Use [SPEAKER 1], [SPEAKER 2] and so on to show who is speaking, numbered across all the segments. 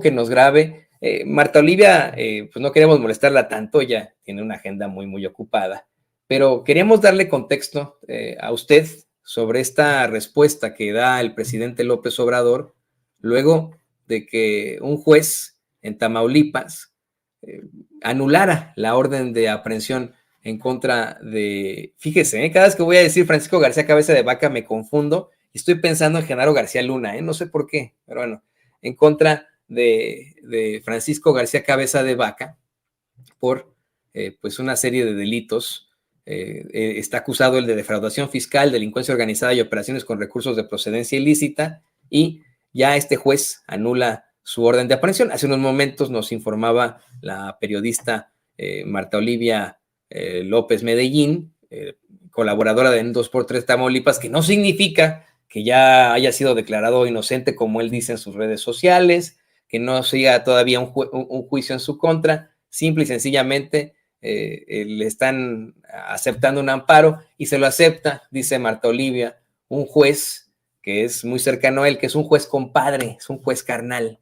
[SPEAKER 1] que nos grabe. Marta Olivia, pues no queremos molestarla tanto, ella tiene una agenda muy ocupada, pero queríamos darle contexto a usted sobre esta respuesta que da el presidente López Obrador luego de que un juez en Tamaulipas anulara la orden de aprehensión en contra de, fíjese, cada vez que voy a decir Francisco García Cabeza de Vaca me confundo y estoy pensando en Genaro García Luna, no sé por qué, pero bueno, en contra de Francisco García Cabeza de Vaca por pues una serie de delitos. Está acusado el de defraudación fiscal, delincuencia organizada y operaciones con recursos de procedencia ilícita, y ya este juez anula su orden de aprehensión. Hace unos momentos nos informaba la periodista Marta Olivia López Medellín, colaboradora de N2x3 Tamaulipas, que no significa que ya haya sido declarado inocente, como él dice en sus redes sociales, que no siga todavía un juicio en su contra, simple y sencillamente le están aceptando un amparo y se lo acepta, dice Marta Olivia, un juez que es muy cercano a él, que es un juez compadre, es un juez carnal.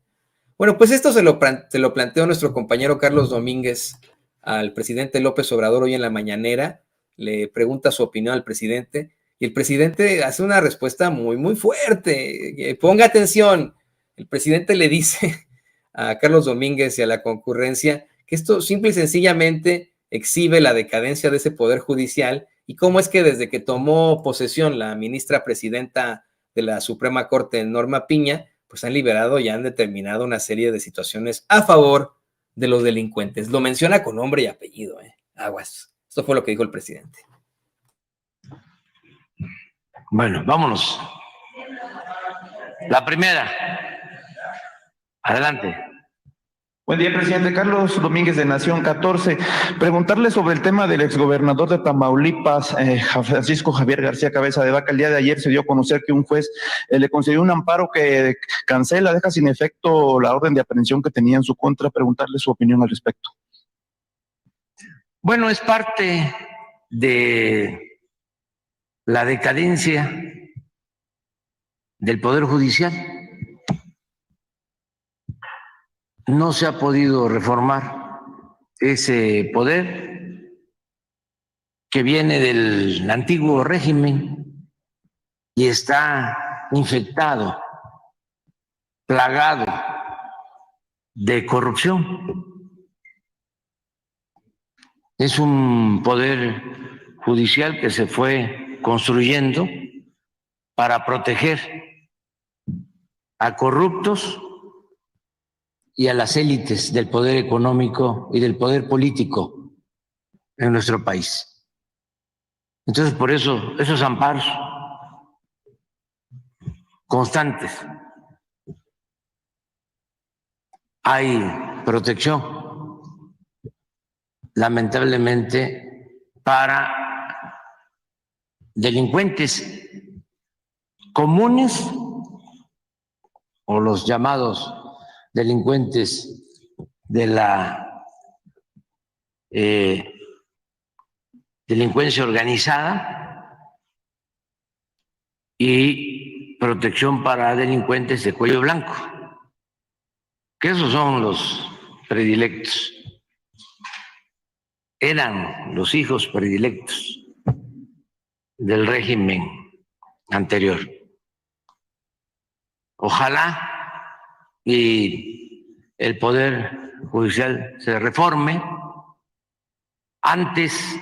[SPEAKER 1] Bueno, pues esto se lo planteó nuestro compañero Carlos Domínguez al presidente López Obrador hoy en la mañanera, le pregunta su opinión al presidente y el presidente hace una respuesta muy fuerte. Ponga atención, el presidente le dice a Carlos Domínguez y a la concurrencia que esto simple y sencillamente exhibe la decadencia de ese poder judicial y cómo es que desde que tomó posesión la ministra presidenta de la Suprema Corte, Norma Piña, pues han liberado y han determinado una serie de situaciones a favor de los delincuentes. Lo menciona con nombre y apellido, aguas. Esto fue lo que dijo el presidente.
[SPEAKER 2] Bueno, vámonos. La primera. Adelante.
[SPEAKER 3] Buen día, presidente. Carlos Domínguez, de Nación 14. Preguntarle sobre el tema del exgobernador de Tamaulipas, Francisco Javier García Cabeza de Vaca. El día de ayer se dio a conocer que un juez le concedió un amparo que cancela, deja sin efecto la orden de aprehensión que tenía en su contra. Preguntarle su opinión al respecto.
[SPEAKER 2] Bueno, es parte de la decadencia del Poder Judicial. No se ha podido reformar ese poder que viene del antiguo régimen y está infectado, plagado de corrupción. Es un poder judicial que se fue construyendo para proteger a corruptos y a las élites del poder económico y del poder político en nuestro país. Entonces, por eso, esos amparos constantes, hay protección, lamentablemente, para delincuentes comunes o los llamados delincuentes de la delincuencia organizada y protección para delincuentes de cuello blanco, que esos son los predilectos, eran los hijos predilectos del régimen anterior. Ojalá y el Poder Judicial se reforme. Antes,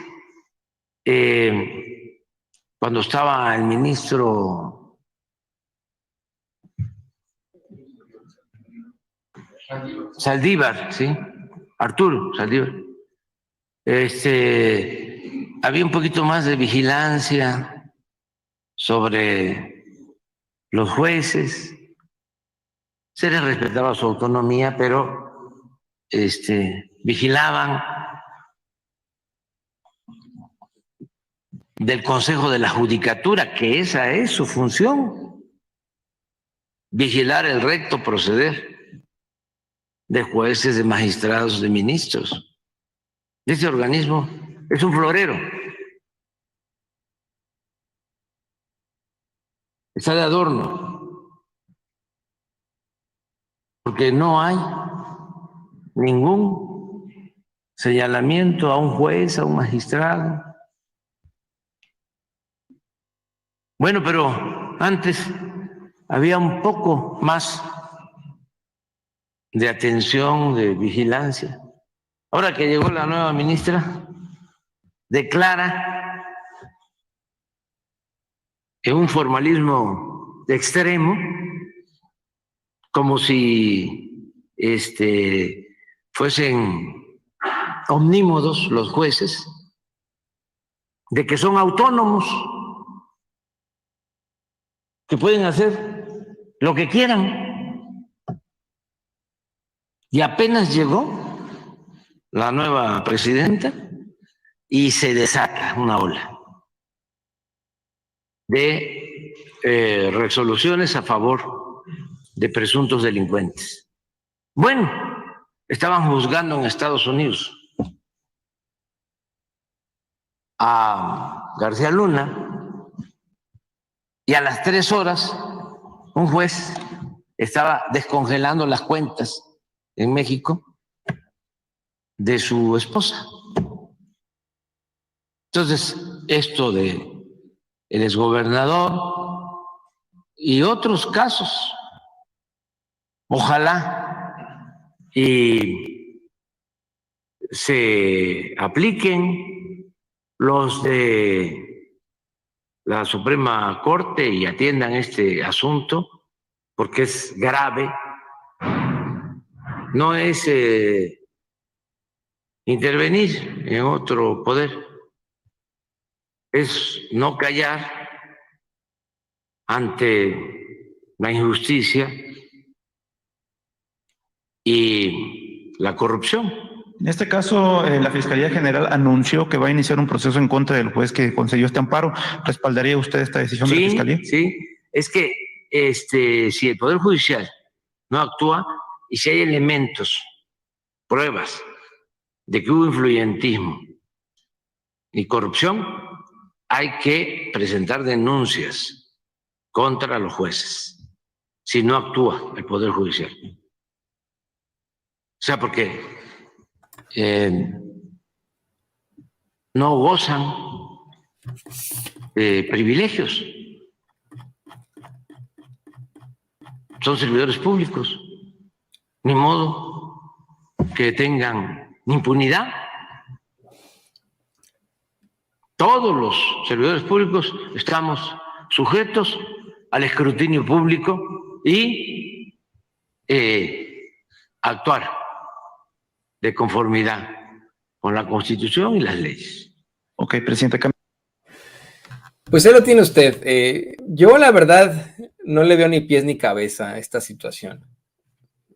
[SPEAKER 2] cuando estaba el ministro Saldívar, ¿sí? Arturo Saldívar, había un poquito más de vigilancia sobre los jueces. Se les respetaba su autonomía, pero vigilaban del Consejo de la Judicatura, que esa es su función, vigilar el recto proceder de jueces, de magistrados, de ministros. Este organismo es un florero, está de adorno. porque no hay ningún señalamiento a un juez, a un magistrado. Bueno, pero antes había un poco más de atención, de vigilancia. Ahora que llegó la nueva ministra, declara en un formalismo extremo, como si fuesen omnímodos los jueces, de que son autónomos, que pueden hacer lo que quieran. Y apenas llegó la nueva presidenta y se desata una ola de resoluciones a favor de presuntos delincuentes. Bueno, estaban juzgando en Estados Unidos a García Luna y a las 3 horas un juez estaba descongelando las cuentas en México de su esposa. Entonces, esto de el exgobernador y otros casos, ojalá y se apliquen los de la Suprema Corte y atiendan este asunto, porque es grave. No es intervenir en otro poder, es no callar ante la injusticia y la corrupción.
[SPEAKER 3] En este caso, la Fiscalía General anunció que va a iniciar un proceso en contra del juez que concedió este amparo. ¿Respaldaría usted esta decisión de la Fiscalía?
[SPEAKER 2] Sí, es que si el Poder Judicial no actúa y si hay elementos, pruebas de que hubo influyentismo y corrupción, hay que presentar denuncias contra los jueces si no actúa el Poder Judicial. O sea, porque no gozan de privilegios. Son servidores públicos. Ni modo que tengan impunidad. Todos los servidores públicos estamos sujetos al escrutinio público y actuar de conformidad con la Constitución y las leyes.
[SPEAKER 3] Ok, presidente.
[SPEAKER 1] Pues ahí lo tiene usted. Yo la verdad no le veo ni pies ni cabeza a esta situación.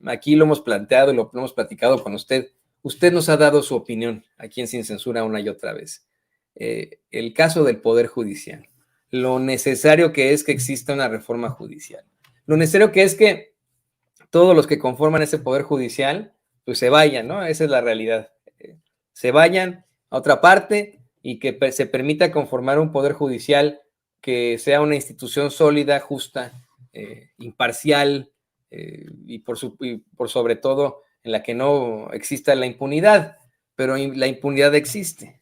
[SPEAKER 1] Aquí lo hemos planteado y lo hemos platicado con usted. Usted nos ha dado su opinión aquí en Sin Censura una y otra vez. El caso del Poder Judicial, lo necesario que es que exista una reforma judicial, lo necesario que es que todos los que conforman ese Poder Judicial pues se vayan, ¿no? Esa es la realidad. Se vayan a otra parte y que se permita conformar un Poder Judicial que sea una institución sólida, justa, imparcial y por sobre todo en la que no exista la impunidad, pero la impunidad existe.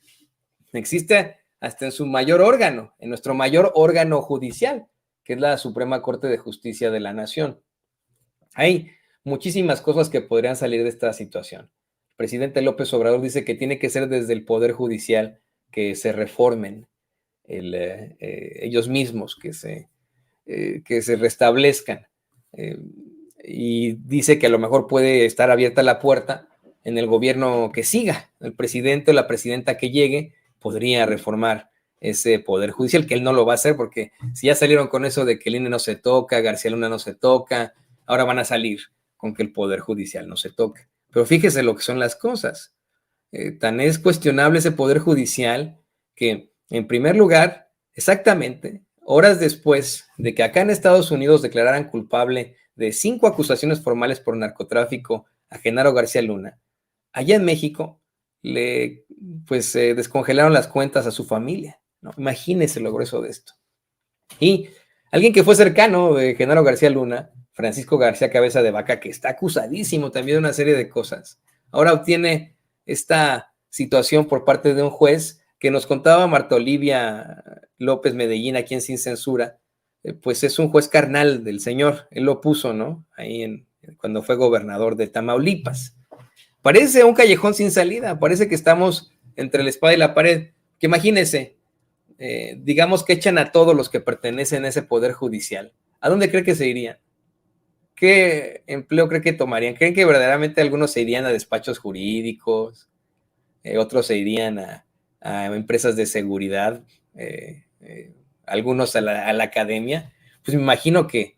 [SPEAKER 1] Existe hasta en su mayor órgano, en nuestro mayor órgano judicial, que es la Suprema Corte de Justicia de la Nación. Hay muchísimas cosas que podrían salir de esta situación. El presidente López Obrador dice que tiene que ser desde el Poder Judicial que se reformen ellos mismos, que se restablezcan. Y dice que a lo mejor puede estar abierta la puerta en el gobierno que siga, el presidente o la presidenta que llegue, podría reformar ese Poder Judicial, que él no lo va a hacer porque si ya salieron con eso de que el INE no se toca, García Luna no se toca, ahora van a salir con que el Poder Judicial no se toca. Pero fíjese lo que son las cosas. Tan es cuestionable ese Poder Judicial que, en primer lugar, exactamente horas después de que acá en Estados Unidos declararan culpable de 5 acusaciones formales por narcotráfico a Genaro García Luna, allá en México descongelaron las cuentas a su familia, ¿no? Imagínese lo grueso de esto. Y alguien que fue cercano de Genaro García Luna Francisco García Cabeza de Vaca, que está acusadísimo también de una serie de cosas, ahora obtiene esta situación por parte de un juez que nos contaba Marta Olivia López Medellín, aquí en Sin Censura, pues es un juez carnal del señor, él lo puso, ¿no? Ahí cuando fue gobernador de Tamaulipas. Parece un callejón sin salida, parece que estamos entre la espada y la pared, que imagínense, digamos que echan a todos los que pertenecen a ese poder judicial. ¿A dónde cree que se irían? ¿Qué empleo cree que tomarían? ¿Creen que verdaderamente algunos se irían a despachos jurídicos? Otros se irían a empresas de seguridad, algunos a la academia. Pues me imagino que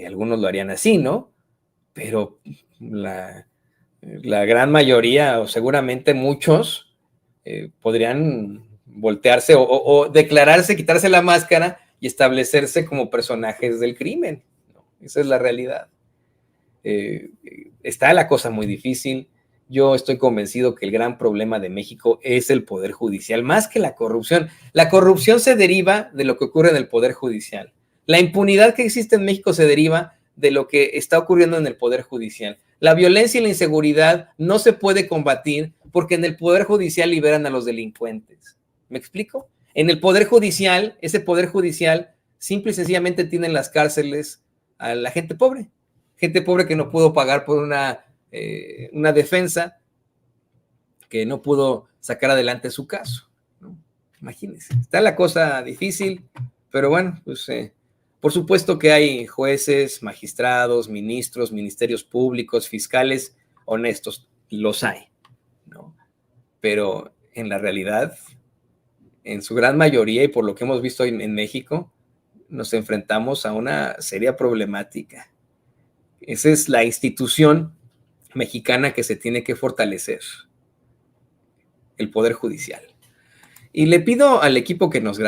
[SPEAKER 1] algunos lo harían así, ¿no? Pero la gran mayoría, o seguramente muchos, podrían voltearse o declararse, quitarse la máscara y establecerse como personajes del crimen, ¿no? Esa es la realidad. Está la cosa muy difícil. Yo estoy convencido que el gran problema de México es el Poder Judicial, más que la corrupción. La corrupción se deriva de lo que ocurre en el Poder Judicial. La impunidad que existe en México se deriva de lo que está ocurriendo en el Poder Judicial. La violencia y la inseguridad no se puede combatir porque en el Poder Judicial liberan a los delincuentes. ¿Me explico? En el Poder Judicial, ese Poder Judicial, simple y sencillamente tiene en las cárceles a la gente pobre que no pudo pagar por una defensa, que no pudo sacar adelante su caso, ¿no? Imagínense, está la cosa difícil, pero bueno, pues por supuesto que hay jueces, magistrados, ministros, ministerios públicos, fiscales honestos, los hay, ¿no? Pero en la realidad, en su gran mayoría y por lo que hemos visto en México, nos enfrentamos a una seria problemática. Esa es la institución mexicana que se tiene que fortalecer, el Poder Judicial. Y le pido al equipo que nos grabe